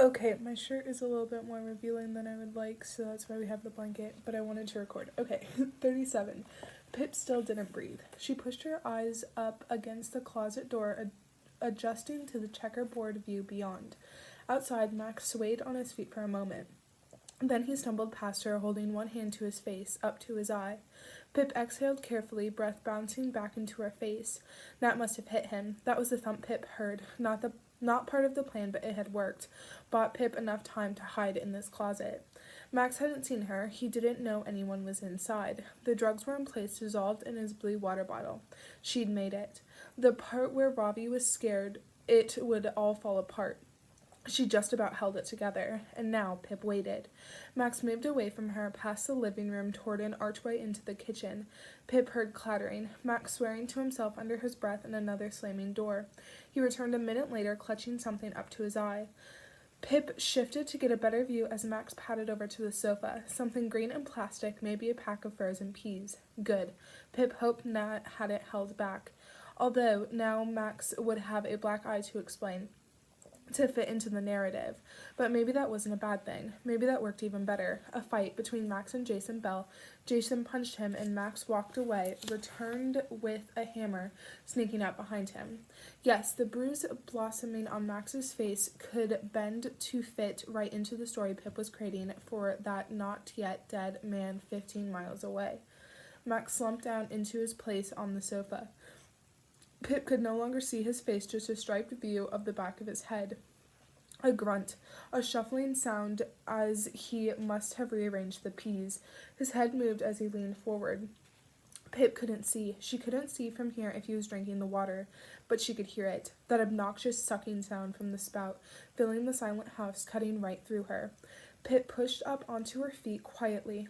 Okay, my shirt is a little bit more revealing than I would like, so that's why we have the blanket, but I wanted to record. Okay, 37. Pip still didn't breathe. She pushed her eyes up against the closet door, adjusting to the checkerboard view beyond. Outside, Max swayed on his feet for a moment. Then he stumbled past her, holding one hand to his face, up to his eye. Pip exhaled carefully, breath bouncing back into her face. That must have hit him. That was the thump Pip heard. Not part of the plan, but it had worked. Bought Pip enough time to hide in this closet. Max hadn't seen her. He didn't know anyone was inside. The drugs were in place, dissolved in his blue water bottle. She'd made it. The part where Robbie was scared it would all fall apart. She just about held it together, and now Pip waited. Max moved away from her, past the living room, toward an archway into the kitchen. Pip heard clattering, Max swearing to himself under his breath, and another slamming door. He returned a minute later, clutching something up to his eye. Pip shifted to get a better view as Max padded over to the sofa. Something green and plastic, maybe a pack of frozen peas. Good. Pip hoped Nat hadn't held back. Although now Max would have a black eye to explain, to fit into the narrative. But maybe that wasn't a bad thing. Maybe that worked even better. A fight between Max and Jason Bell. Jason punched him and Max walked away, returned with a hammer, sneaking up behind him. Yes, the bruise blossoming on Max's face could bend to fit right into the story Pip was creating for that not yet dead man 15 miles away. Max slumped down into his place on the sofa. Pip could no longer see his face, just a striped view of the back of his head. A grunt, a shuffling sound as he must have rearranged the peas. His head moved as he leaned forward. Pip couldn't see. She couldn't see from here if he was drinking the water, but she could hear it, that obnoxious sucking sound from the spout, filling the silent house, cutting right through her. Pip pushed up onto her feet quietly,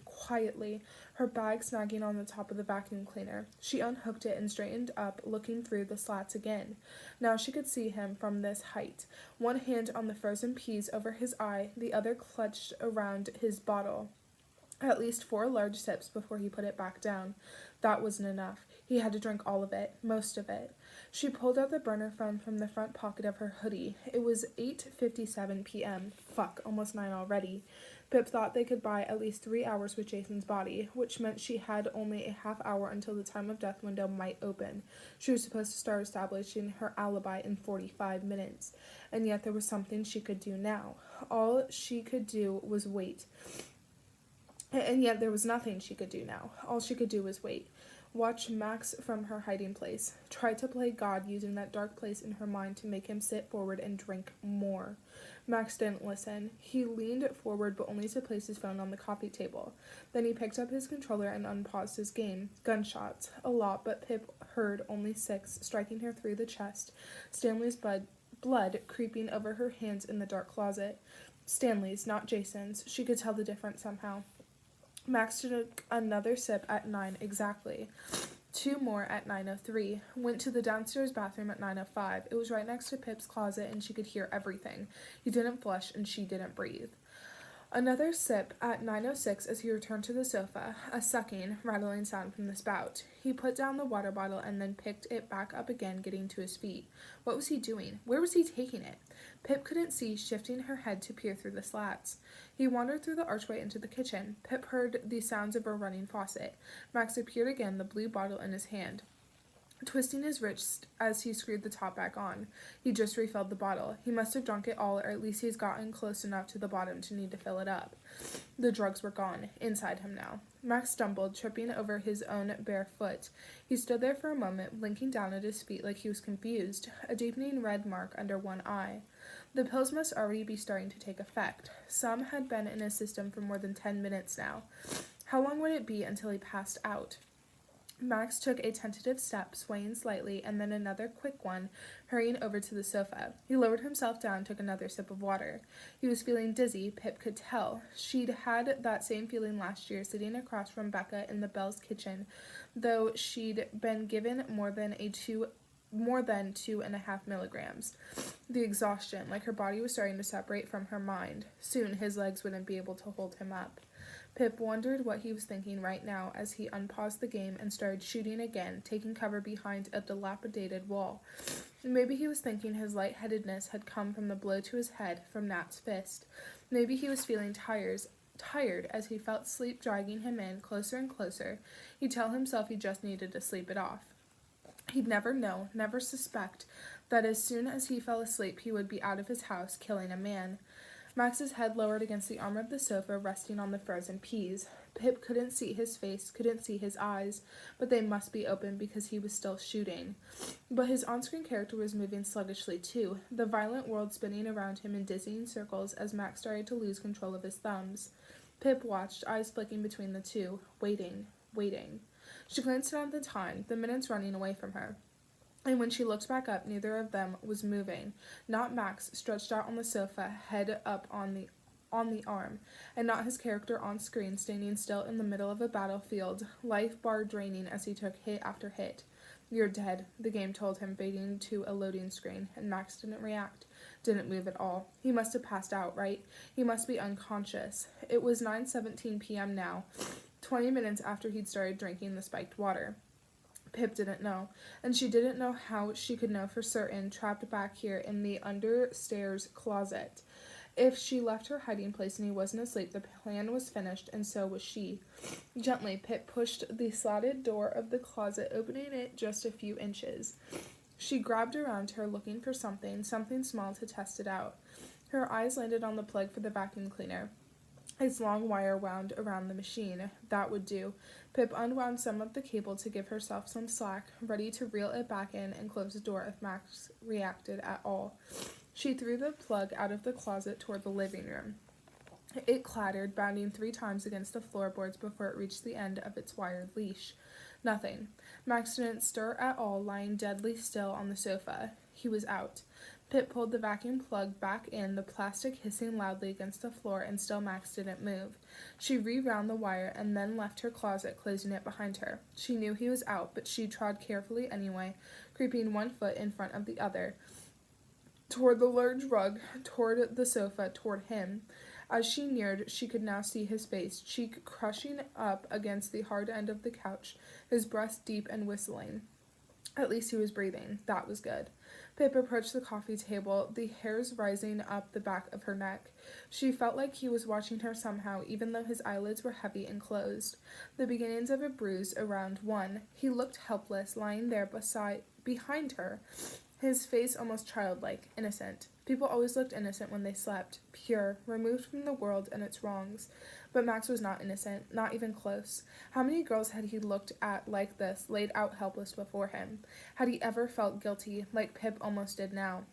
her bag snagging on the top of the vacuum cleaner. She unhooked it and straightened up, looking through the slats again. Now she could see him from this height, one hand on the frozen peas over his eye, the other clutched around his bottle. At least 4 large sips before he put it back down. That wasn't enough. He had to drink all of it, most of it. She pulled out the burner phone from the front pocket of her hoodie. It was 8:57 p.m. Fuck, almost 9 already. Pip thought they could buy at least 3 hours with Jason's body, which meant she had only a half hour until the time of death window might open. She was supposed to start establishing her alibi in 45 minutes. And yet there was something she could do now. All she could do was wait. And yet there was nothing she could do now. All she could do was wait. Watch Max from her hiding place. Try to play God, using that dark place in her mind to make him sit forward and drink more. Max didn't listen. He leaned forward, but only to place his phone on the coffee table. Then he picked up his controller and unpaused his game. Gunshots. A lot, but Pip heard only 6, striking her through the chest. Stanley's blood creeping over her hands in the dark closet. Stanley's, not Jason's. She could tell the difference somehow. Max took another sip at 9 exactly. 2 more at 9:03. Went to the downstairs bathroom at 9:05. It was right next to Pip's closet and she could hear everything. He didn't flush and she didn't breathe. Another sip at 9:06 as he returned to the sofa, a sucking, rattling sound from the spout. He put down the water bottle and then picked it back up again, getting to his feet. What was he doing? Where was he taking it? Pip couldn't see, shifting her head to peer through the slats. He wandered through the archway into the kitchen. Pip heard the sounds of a running faucet. Max appeared again, the blue bottle in his hand, twisting his wrist as he screwed the top back on. He just refilled the bottle. He must have drunk it all, or at least he's gotten close enough to the bottom to need to fill it up. The drugs were gone, inside him now. Max stumbled, tripping over his own bare foot. He stood there for a moment, blinking down at his feet like he was confused, a deepening red mark under one eye. The pills must already be starting to take effect. Some had been in his system for more than 10 minutes now. How long would it be until he passed out? Max took a tentative step, swaying slightly, and then another quick one, hurrying over to the sofa. He lowered himself down and took another sip of water. He was feeling dizzy, Pip could tell. She'd had that same feeling last year, sitting across from Becca in the Bell's kitchen, though she'd been given more than a 2 more than 2.5 milligrams. The exhaustion, like her body was starting to separate from her mind. Soon his legs wouldn't be able to hold him up. Pip wondered what he was thinking right now as he unpaused the game and started shooting again, taking cover behind a dilapidated wall. Maybe he was thinking his lightheadedness had come from the blow to his head from Nat's fist. Maybe he was feeling tired as he felt sleep dragging him in closer and closer. He'd tell himself he just needed to sleep it off. He'd never know, never suspect, that as soon as he fell asleep he would be out of his house killing a man. Max's head lowered against the arm of the sofa, resting on the frozen peas. Pip couldn't see his face, couldn't see his eyes, but they must be open because he was still shooting. But his on-screen character was moving sluggishly too, the violent world spinning around him in dizzying circles as Max started to lose control of his thumbs. Pip watched, eyes flicking between the two, waiting. She glanced down at the time, the minutes running away from her. And when she looked back up, neither of them was moving. Not Max, stretched out on the sofa, head up on the arm, and not his character on screen, standing still in the middle of a battlefield, life bar draining as he took hit after hit. "You're dead," the game told him, fading to a loading screen, and Max didn't react, didn't move at all. He must have passed out, right? He must be unconscious. It was 9:17 p.m. now, 20 minutes after he'd started drinking the spiked water. Pip didn't know, and she didn't know how she could know for certain, trapped back here in the understairs closet. If she left her hiding place and he wasn't asleep, the plan was finished, and so was she. Gently, Pip pushed the slatted door of the closet, opening it just a few inches. She grabbed around her, looking for something small to test it out. Her eyes landed on the plug for the vacuum cleaner. Its long wire wound around the machine. That would do. Pip unwound some of the cable to give herself some slack, ready to reel it back in and close the door if Max reacted at all. She threw the plug out of the closet toward the living room. It clattered, bounding 3 times against the floorboards before it reached the end of its wired leash. Nothing. Max didn't stir at all, lying deadly still on the sofa. He was out. Pip pulled the vacuum plug back in, the plastic hissing loudly against the floor, and still Max didn't move. She rewound the wire and then left her closet, closing it behind her. She knew he was out, but she trod carefully anyway, creeping 1 foot in front of the other, toward the large rug, toward the sofa, toward him. As she neared, she could now see his face, cheek crushing up against the hard end of the couch, his breast deep and whistling. At least he was breathing. That was good. Pip approached the coffee table, the hairs rising up the back of her neck. She felt like he was watching her somehow, even though his eyelids were heavy and closed. The beginnings of a bruise around one. He looked helpless, lying there behind her, his face almost childlike, innocent. People always looked innocent when they slept, pure, removed from the world and its wrongs. But Max was not innocent, not even close. How many girls had he looked at like this, laid out helpless before him? Had he ever felt guilty, like Pip almost did now?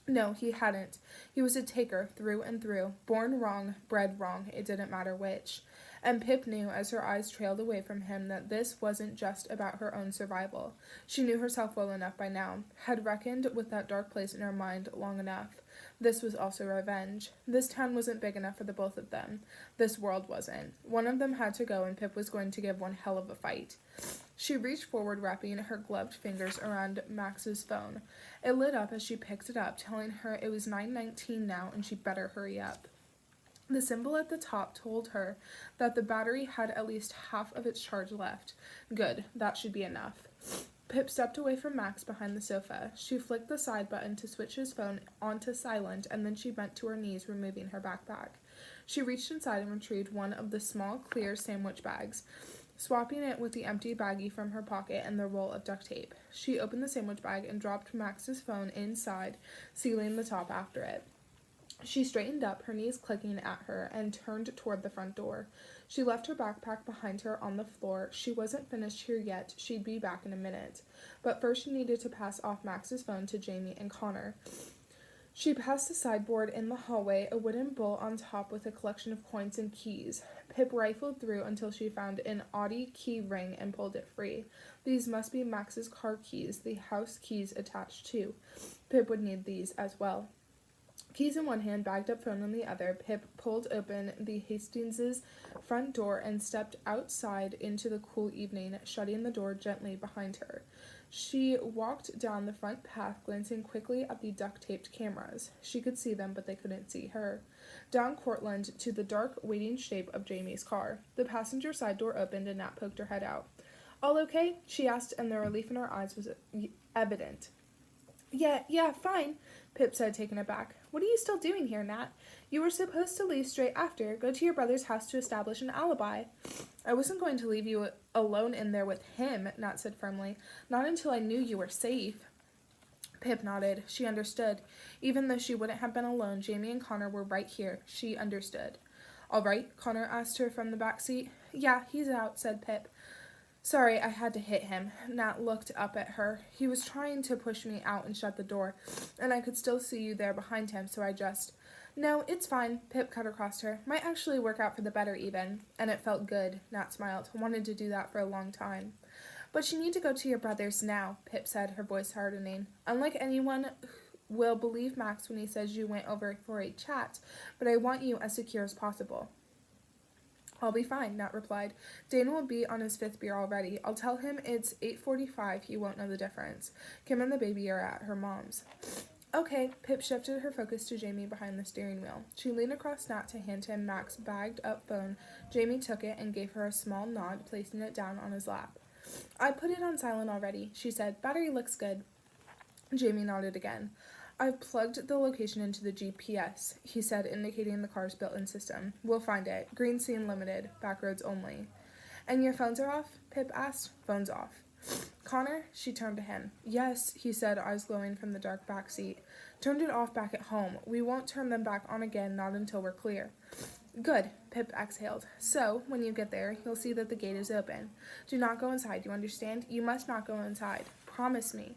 No, he hadn't. He was a taker, through and through. Born wrong, bred wrong, it didn't matter which. And Pip knew, as her eyes trailed away from him, that this wasn't just about her own survival. She knew herself well enough by now, had reckoned with that dark place in her mind long enough. This was also revenge. This town wasn't big enough for the both of them. This world wasn't. One of them had to go, and Pip was going to give one hell of a fight. She reached forward, wrapping her gloved fingers around Max's phone. It lit up as she picked it up, telling her it was 9:19 now, and she'd better hurry up. The symbol at the top told her that the battery had at least half of its charge left. Good, that should be enough. Pip stepped away from Max behind the sofa. She flicked the side button to switch his phone onto silent, and then she bent to her knees, removing her backpack. She reached inside and retrieved one of the small, clear sandwich bags, swapping it with the empty baggie from her pocket and the roll of duct tape. She opened the sandwich bag and dropped Max's phone inside, sealing the top after it. She straightened up, her knees clicking at her, and turned toward the front door. She left her backpack behind her on the floor. She wasn't finished here yet. She'd be back in a minute. But first she needed to pass off Max's phone to Jamie and Connor. She passed the sideboard in the hallway, a wooden bowl on top with a collection of coins and keys. Pip rifled through until she found an Audi key ring and pulled it free. These must be Max's car keys, the house keys attached too. Pip would need these as well. Keys in one hand, bagged up phone in the other, Pip pulled open the Hastings' front door and stepped outside into the cool evening, shutting the door gently behind her. She walked down the front path, glancing quickly at the duct-taped cameras. She could see them, but they couldn't see her. Down Cortlandt to the dark, waiting shape of Jamie's car. The passenger side door opened and Nat poked her head out. "All okay?" she asked, and the relief in her eyes was evident. Yeah, fine," Pip said, taken aback. "What are you still doing here, Nat? You were supposed to leave straight after, go to your brother's house to establish an alibi." "I wasn't going to leave you alone in there with him," Nat said firmly. "Not until I knew you were safe." Pip nodded. She understood. Even though she wouldn't have been alone, Jamie and Connor were right here. She understood. "All right?" Connor asked her from the back seat. "Yeah, he's out," said Pip. "Sorry, I had to hit him." Nat looked up at her. "He was trying to push me out and shut the door, and I could still see you there behind him, so I just—" "No, it's fine," Pip cut across her. "Might actually work out for the better even." "And it felt good," Nat smiled. "Wanted to do that for a long time." "But you need to go to your brother's now," Pip said, her voice hardening. "Unlike anyone will believe Max when he says you went over for a chat, but I want you as secure as possible." "I'll be fine," Nat replied. "Dane will be on his 5th beer already. I'll tell him it's 8:45. He won't know the difference. Kim and the baby are at her mom's." "Okay." Pip shifted her focus to Jamie behind the steering wheel. She leaned across Nat to hand him Mac's bagged-up phone. Jamie took it and gave her a small nod, placing it down on his lap. "I put it on silent already," she said. "Battery looks good." Jamie nodded again. "I've plugged the location into the GPS," he said, indicating the car's built-in system. "We'll find it. Green scene limited. Back roads only." "And your phones are off?" Pip asked. "Phone's off." "Connor?" She turned to him. "Yes," he said, eyes glowing from the dark back seat. "Turned it off back at home. We won't turn them back on again, not until we're clear." "Good," Pip exhaled. "So, when you get there, you'll see that the gate is open. Do not go inside, you understand? You must not go inside. Promise me."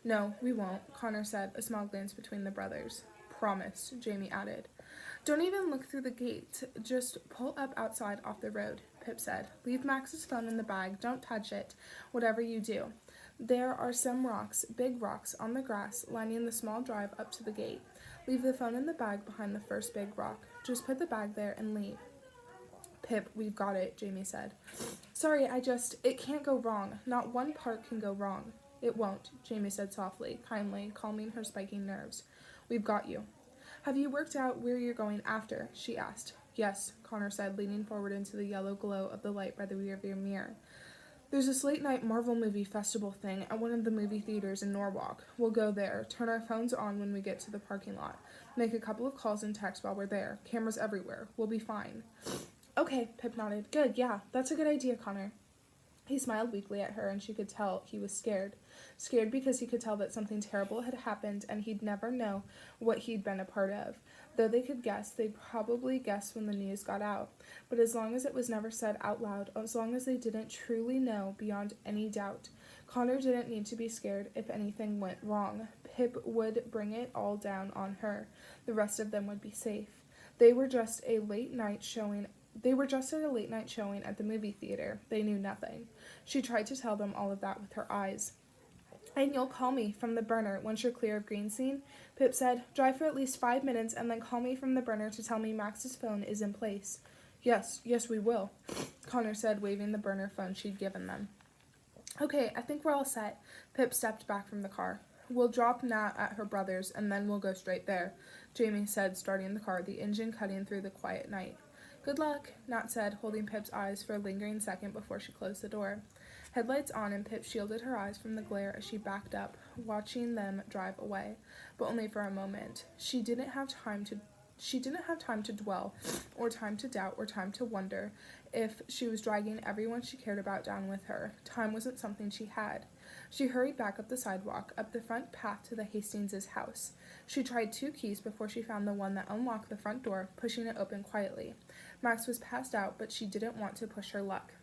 "No, we won't," Connor said, a small glance between the brothers. "Promise," Jamie added. "Don't even look through the gate. Just pull up outside off the road," Pip said. "Leave Max's phone in the bag. Don't touch it, whatever you do. There are some rocks, big rocks, on the grass, lining the small drive up to the gate. Leave the phone in the bag behind the first big rock. Just put the bag there and leave." "Pip, we've got it," Jamie said. "Sorry, it can't go wrong. Not one part can go wrong." "It won't," Jamie said softly, kindly, calming her spiking nerves. "We've got you." "Have you worked out where you're going after?" she asked. "Yes," Connor said, leaning forward into the yellow glow of the light by the rearview mirror. "There's this late-night Marvel movie festival thing at one of the movie theaters in Norwalk. We'll go there, turn our phones on when we get to the parking lot, make a couple of calls and texts while we're there. Cameras everywhere. We'll be fine." "Okay," Pip nodded. "Good, yeah, that's a good idea, Connor." He smiled weakly at her, and she could tell he was scared. Scared because he could tell that something terrible had happened, and he'd never know what he'd been a part of. Though they could guess, they'd probably guess when the news got out. But as long as it was never said out loud, as long as they didn't truly know beyond any doubt, Connor didn't need to be scared if anything went wrong. Pip would bring it all down on her. The rest of them would be safe. They were just at a late night showing at the movie theater. They knew nothing. She tried to tell them all of that with her eyes. "And you'll call me from the burner once you're clear of Green Scene?" Pip said. "Drive for at least 5 minutes and then call me from the burner to tell me Max's phone is in place." Yes, we will," Connor said, waving the burner phone she'd given them. "Okay, I think we're all set." Pip stepped back from the car. "We'll drop Nat at her brother's, and then we'll go straight there," Jamie said, starting the car, the engine cutting through the quiet night. "Good luck," Nat said, holding Pip's eyes for a lingering second before she closed the door. Headlights on, and Pip shielded her eyes from the glare as she backed up, watching them drive away, but only for a moment. She didn't have time to dwell, or time to doubt, or time to wonder if she was dragging everyone she cared about down with her. Time wasn't something she had. She hurried back up the sidewalk, up the front path to the Hastings' house. She tried 2 keys before she found the one that unlocked the front door, pushing it open quietly. Max was passed out, but she didn't want to push her luck.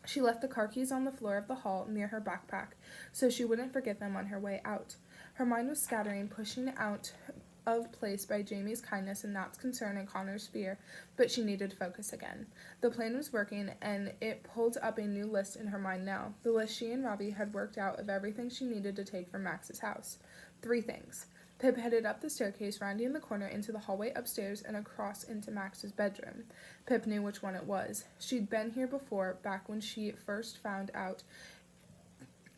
She left the car keys on the floor of the hall near her backpack, so she wouldn't forget them on her way out. Her mind was scattering, pushing out of place by Jamie's kindness and Nat's concern and Connor's fear, but she needed focus again. The plan was working, and it pulled up a new list in her mind now, the list she and Robbie had worked out of everything she needed to take from Max's house. 3 things. Pip headed up the staircase, rounding the corner into the hallway upstairs and across into Max's bedroom. Pip knew which one it was. She'd been here before, back when she first found out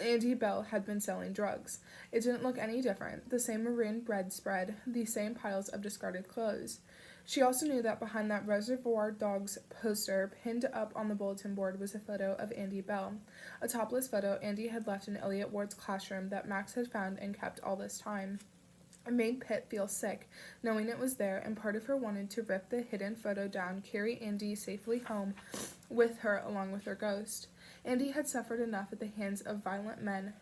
Andy Bell had been selling drugs. It didn't look any different. The same maroon bread spread, the same piles of discarded clothes. She also knew that behind that Reservoir Dogs poster pinned up on the bulletin board was a photo of Andy Bell, a topless photo Andy had left in Elliot Ward's classroom that Max had found and kept all this time. It made Pip feel sick, knowing it was there, and part of her wanted to rip the hidden photo down, carry Andy safely home with her along with her ghost. Andy had suffered enough at the hands of violent men,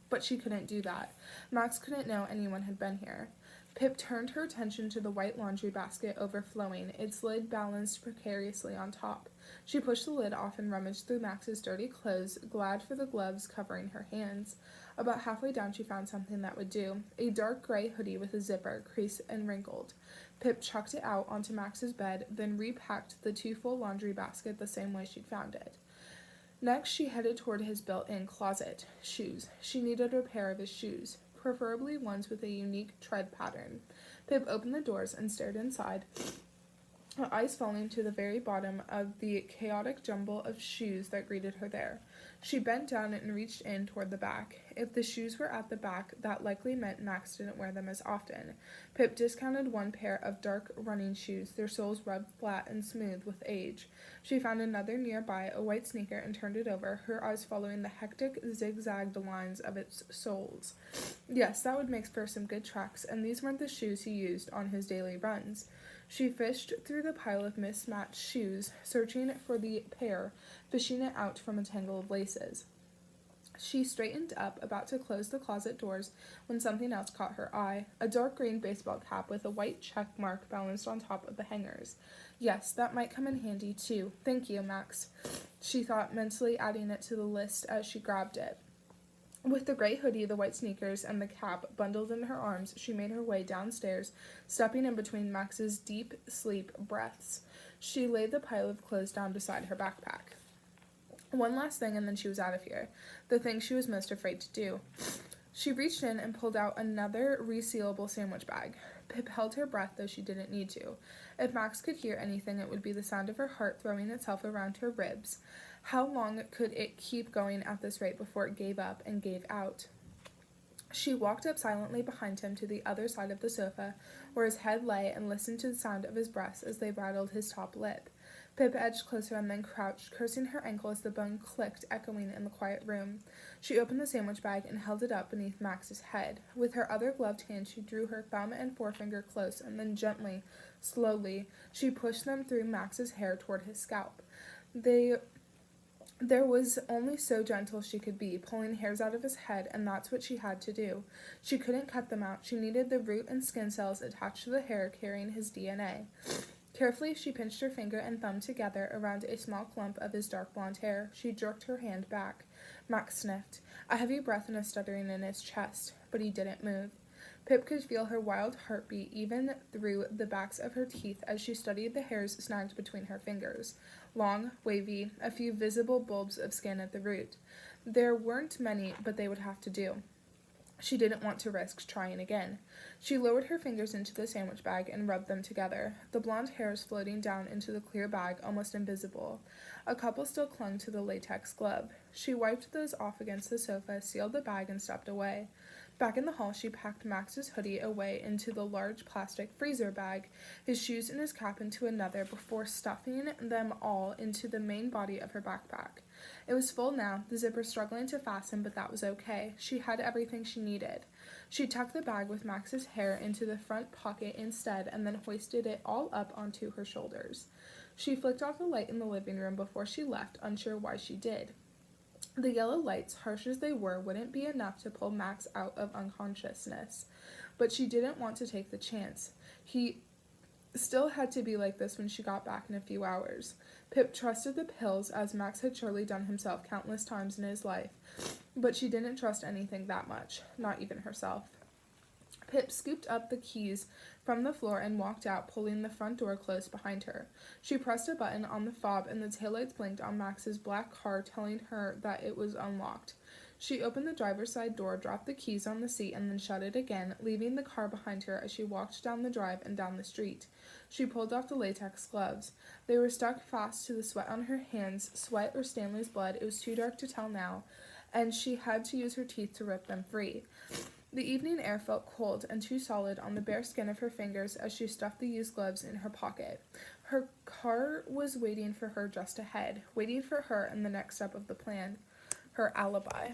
but she couldn't do that. Max couldn't know anyone had been here. Pip turned her attention to the white laundry basket overflowing, its lid balanced precariously on top. She pushed the lid off and rummaged through Max's dirty clothes, glad for the gloves covering her hands. About halfway down she found something that would do, a dark gray hoodie with a zipper, creased and wrinkled. Pip chucked it out onto Max's bed, then repacked the two-full laundry basket the same way she'd found it. Next, she headed toward his built-in closet. Shoes. She needed a pair of his shoes, preferably ones with a unique tread pattern. Pip opened the doors and stared inside, her eyes falling to the very bottom of the chaotic jumble of shoes that greeted her there. She bent down and reached in toward the back. If the shoes were at the back, that likely meant Max didn't wear them as often. Pip discounted one pair of dark running shoes, their soles rubbed flat and smooth with age. She found another nearby, a white sneaker, and turned it over, her eyes following the hectic, zigzagged lines of its soles. Yes, that would make for some good tracks, and these weren't the shoes he used on his daily runs. She fished through the pile of mismatched shoes, searching for the pair, fishing it out from a tangle of laces. She straightened up, about to close the closet doors, when something else caught her eye, a dark green baseball cap with a white check mark balanced on top of the hangers. Yes, that might come in handy, too. Thank you, Max, she thought, mentally adding it to the list as she grabbed it. With the gray hoodie, the white sneakers, and the cap bundled in her arms, she made her way downstairs, stepping in between Max's deep sleep breaths. She laid the pile of clothes down beside her backpack. One last thing, and then she was out of here. The thing she was most afraid to do. She reached in and pulled out another resealable sandwich bag. Pip held her breath, though she didn't need to. If Max could hear anything, it would be the sound of her heart throwing itself around her ribs. How long could it keep going at this rate before it gave up and gave out? She walked up silently behind him to the other side of the sofa, where his head lay, and listened to the sound of his breaths as they rattled his top lip. Pip edged closer and then crouched, cursing her ankle as the bone clicked, echoing in the quiet room. She opened the sandwich bag and held it up beneath Max's head. With her other gloved hand, she drew her thumb and forefinger close, and then gently, slowly, she pushed them through Max's hair toward his scalp. There was only so gentle she could be, pulling hairs out of his head, and that's what she had to do. She couldn't cut them out. She needed the root and skin cells attached to the hair carrying his DNA. Carefully, she pinched her finger and thumb together around a small clump of his dark blonde hair. She jerked her hand back. Max sniffed, a heavy breath and a stuttering in his chest, but he didn't move. Pip could feel her wild heartbeat even through the backs of her teeth as she studied the hairs snagged between her fingers. Long, wavy, a few visible bulbs of skin at the root. There weren't many, but they would have to do. She didn't want to risk trying again. She lowered her fingers into the sandwich bag and rubbed them together, the blonde hairs floating down into the clear bag, almost invisible. A couple still clung to the latex glove. She wiped those off against the sofa, sealed the bag, and stepped away. Back in the hall, she packed Max's hoodie away into the large plastic freezer bag, his shoes and his cap into another, before stuffing them all into the main body of her backpack. It was full now, the zipper struggling to fasten, but that was okay. She had everything she needed. She tucked the bag with Max's hair into the front pocket instead, and then hoisted it all up onto her shoulders. She flicked off the light in the living room before she left, unsure why she did. The yellow lights, harsh as they were, wouldn't be enough to pull Max out of unconsciousness, but she didn't want to take the chance. He still had to be like this when she got back in a few hours. Pip trusted the pills, as Max had surely done himself countless times in his life, but she didn't trust anything that much, not even herself. Pip scooped up the keys from the floor and walked out, pulling the front door closed behind her. She pressed a button on the fob, and the taillights blinked on Max's black car, telling her that it was unlocked. She opened the driver's side door, dropped the keys on the seat, and then shut it again, leaving the car behind her as she walked down the drive and down the street. She pulled off the latex gloves. They were stuck fast to the sweat on her hands, sweat or Stanley's blood, it was too dark to tell now, and she had to use her teeth to rip them free. The evening air felt cold and too solid on the bare skin of her fingers as she stuffed the used gloves in her pocket. Her car was waiting for her just ahead, waiting for her in the next step of the plan, her alibi.